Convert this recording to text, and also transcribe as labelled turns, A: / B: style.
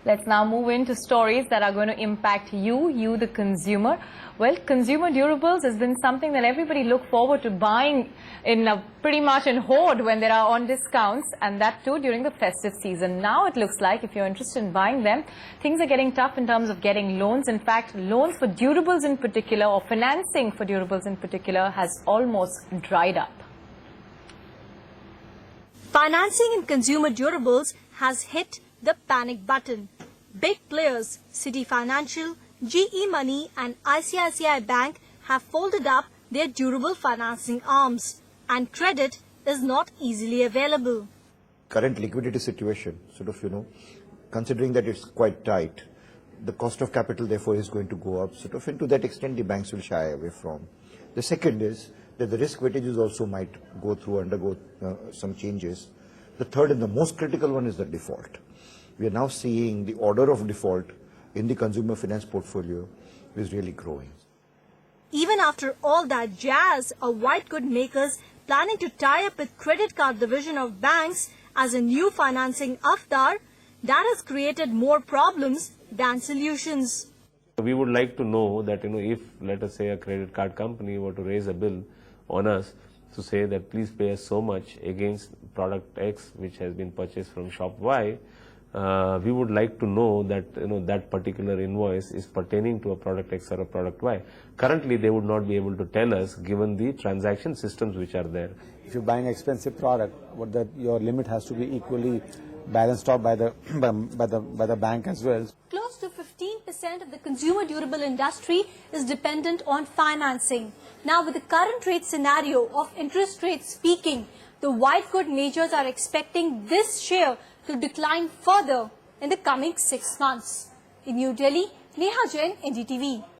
A: Let's now move into stories that are going to impact you the consumer. Well, consumer durables has been something that everybody look forward to buying in pretty much in hoard when they are on discounts, and that too during the festive season. Now it looks like if you're interested in buying them, things are getting tough in terms of getting loans. In fact, loans for durables in particular, or financing for durables in particular, has almost dried up.
B: Financing in consumer durables has hit the panic button. Big players, City Financial, GE Money and ICICI Bank have folded up their durable financing arms, and credit is not easily available.
C: Current liquidity situation, considering that it's quite tight, the cost of capital therefore is going to go up, and to that extent the banks will shy away from. The second is that the risk weightages also might undergo some changes. The third and the most critical one is the default. We are now seeing the order of default in the consumer finance portfolio is really growing.
B: Even after all that jazz, are white good makers planning to tie up with credit card division of banks as a new financing avatar that has created more problems than solutions.
D: We would like to know that, if, let us say, a credit card company were to raise a bill on us to say that please pay us so much against product X which has been purchased from shop Y, we would like to know that that particular invoice is pertaining to a product X or a product Y. Currently, they would not be able to tell us given the transaction systems which are there.
E: If you're buying an expensive product, your limit has to be equally balanced out by the bank as well.
B: Close to 15% of the consumer durable industry is dependent on financing. Now, with the current rate scenario of interest rates peaking, the white good majors are expecting this share to decline further in the coming 6 months. In New Delhi, Neha Jain, NDTV.